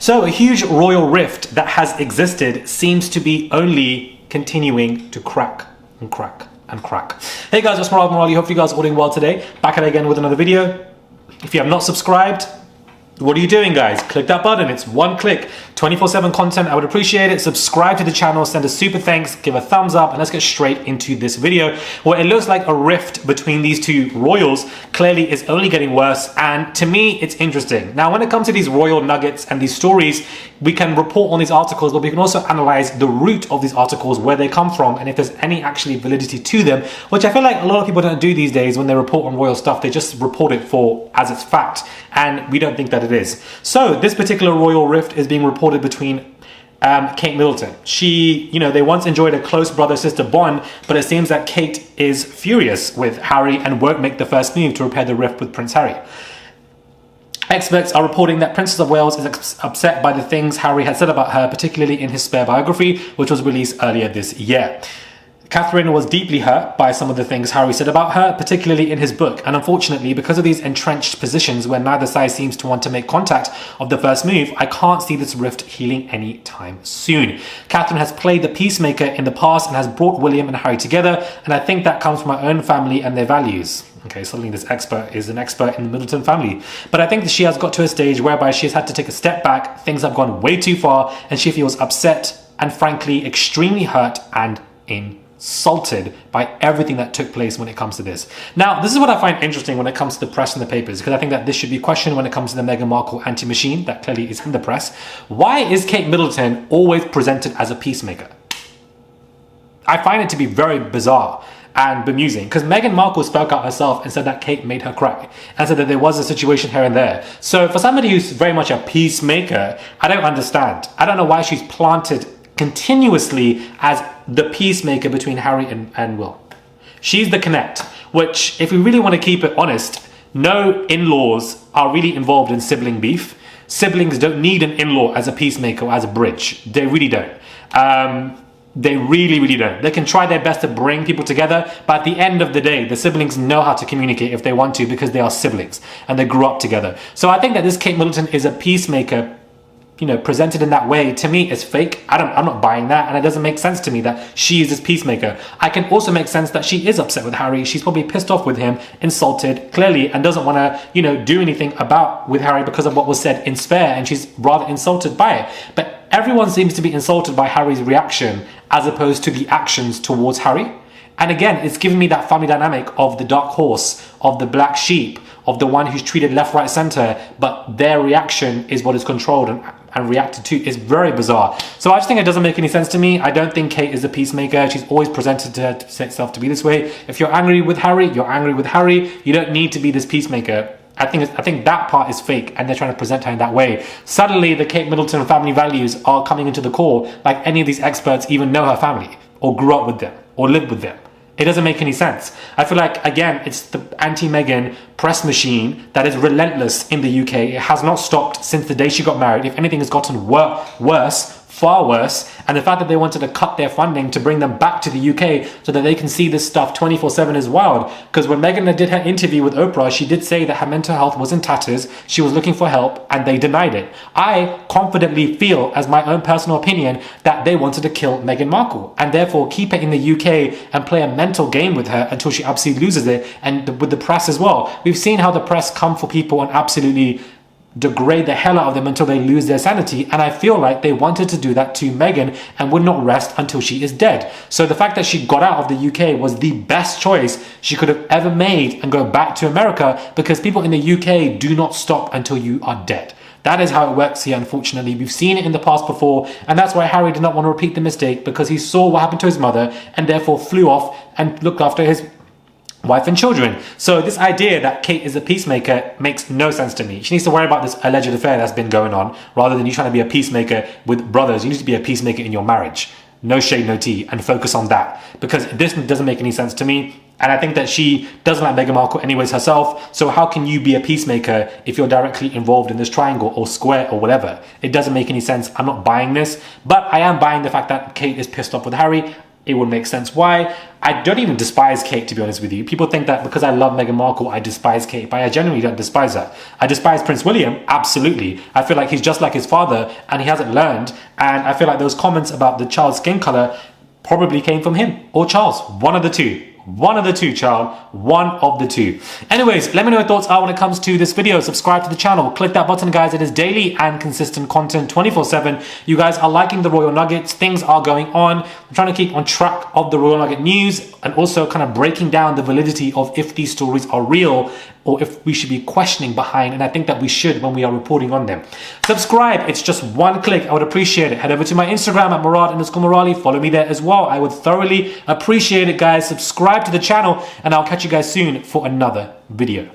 So a huge royal rift that has existed seems to be only continuing to crack and crack and crack. Hey guys, it's Morali. Hope you guys are all doing well today. Back at it again with another video. If you have not subscribed, what are you doing, guys? Click that button. It's one click. 24/7 content. I would appreciate it. Subscribe to the channel, send a super thanks, give a thumbs up, and let's get straight into this video where it looks like a rift between these two royals clearly is only getting worse. And to me, it's interesting. Now, when it comes to these royal nuggets and these stories, we can report on these articles, but we can also analyze the root of these articles, where they come from, and if there's any actually validity to them, which I feel like a lot of people don't do these days when they report on royal stuff. They just report it as it's fact, and we don't think that it is. So this particular royal rift is being reported between Kate Middleton. They once enjoyed a close brother-sister bond, but it seems that Kate is furious with Harry and won't make the first move to repair the rift with Prince Harry. Experts are reporting that Princess of Wales is upset by the things Harry had said about her, particularly in his spare biography, which was released earlier this year. Catherine was deeply hurt by some of the things Harry said about her, particularly in his book. And unfortunately, because of these entrenched positions where neither side seems to want to make contact of the first move, I can't see this rift healing anytime soon. Catherine has played the peacemaker in the past and has brought William and Harry together. And I think that comes from her own family and their values. Okay, suddenly this expert is an expert in the Middleton family. But I think that she has got to a stage whereby she has had to take a step back. Things have gone way too far and she feels upset and frankly extremely hurt and insulted by everything that took place when it comes to this. Now, this is what I find interesting when it comes to the press and the papers, because I think that this should be questioned when it comes to the Meghan Markle anti-machine that clearly is in the press. Why is Kate Middleton always presented as a peacemaker? I find it to be very bizarre and bemusing, because Meghan Markle spoke out herself and said that Kate made her cry and said that there was a situation here and there. So for somebody who's very much a peacemaker, I don't understand. I don't know why she's planted continuously as the peacemaker between Harry and Will. She's the connect, which, if we really want to keep it honest, no in-laws are really involved in sibling beef. Siblings don't need an in-law as a peacemaker or as a bridge. They really don't. They really, really don't. They can try their best to bring people together, but at the end of the day, the siblings know how to communicate if they want to, because they are siblings and they grew up together. So I think that this Kate Middleton is a peacemaker, presented in that way. To me, is fake. I'm not buying that, and it doesn't make sense to me that she is this peacemaker. I can also make sense that she is upset with Harry. She's probably pissed off with him, insulted, clearly, and doesn't want to, do anything with Harry because of what was said in Spare, and she's rather insulted by it. But everyone seems to be insulted by Harry's reaction as opposed to the actions towards Harry. And again, it's giving me that family dynamic of the dark horse, of the black sheep, of the one who's treated left, right, center, but their reaction is what is controlled and reacted to. Is very bizarre. So I just think it doesn't make any sense to me. I don't think Kate is a peacemaker. She's always presented herself to be this way. If you're angry with Harry, you're angry with Harry. You don't need to be this peacemaker. I think that part is fake, and they're trying to present her in that way. Suddenly, the Kate Middleton family values are coming into the core, like any of these experts even know her family, or grew up with them, or lived with them. It doesn't make any sense. I feel like, again, it's the anti-Meghan press machine that is relentless in the UK. It has not stopped since the day she got married. If anything, has gotten worse, far worse. And the fact that they wanted to cut their funding to bring them back to the UK so that they can see this stuff 24/7 is wild. Because when Meghan did her interview with Oprah, she did say that her mental health was in tatters. She was looking for help, and they denied it. I confidently feel, as my own personal opinion, that they wanted to kill Meghan Markle and therefore keep her in the UK and play a mental game with her until she absolutely loses it. And with the press as well. We've seen how the press come for people and absolutely degrade the hell out of them until they lose their sanity, and I feel like they wanted to do that to Meghan and would not rest until she is dead. So the fact that she got out of the UK was the best choice she could have ever made and go back to America, because people in the UK do not stop until you are dead. That is how it works here, unfortunately. We've seen it in the past before, and that's why Harry did not want to repeat the mistake, because he saw what happened to his mother and therefore flew off and looked after his wife and children. So this idea that Kate is a peacemaker makes no sense to me. She needs to worry about this alleged affair that's been going on, rather than you trying to be a peacemaker with brothers. You need to be a peacemaker in your marriage. No shade, no tea, and focus on that, because this doesn't make any sense to me. And I think that she doesn't like Meghan Markle anyways herself. So how can you be a peacemaker if you're directly involved in this triangle or square or whatever? It doesn't make any sense. I'm not buying this, but I am buying the fact that Kate is pissed off with Harry. it would make sense why. I don't even despise Kate, to be honest with you. People think that because I love Meghan Markle, I despise Kate, but I genuinely don't despise her. I despise Prince William, absolutely. I feel like he's just like his father and he hasn't learned. And I feel like those comments about the child's skin color probably came from him or Charles. One of the two. One of the two, child. One of the two. Anyways, let me know your thoughts are when it comes to this video. Subscribe to the channel. Click that button, guys. It is daily and consistent content 24/7. You guys are liking the Royal Nuggets. Things are going on. I'm trying to keep on track of the Royal Nugget news and also kind of breaking down the validity of if these stories are real or if we should be questioning behind. And I think that we should when we are reporting on them. Subscribe. It's just one click. I would appreciate it. Head over to my Instagram at Murad_Morali. Follow me there as well. I would thoroughly appreciate it, guys. Subscribe to the channel and I'll catch you guys soon for another video.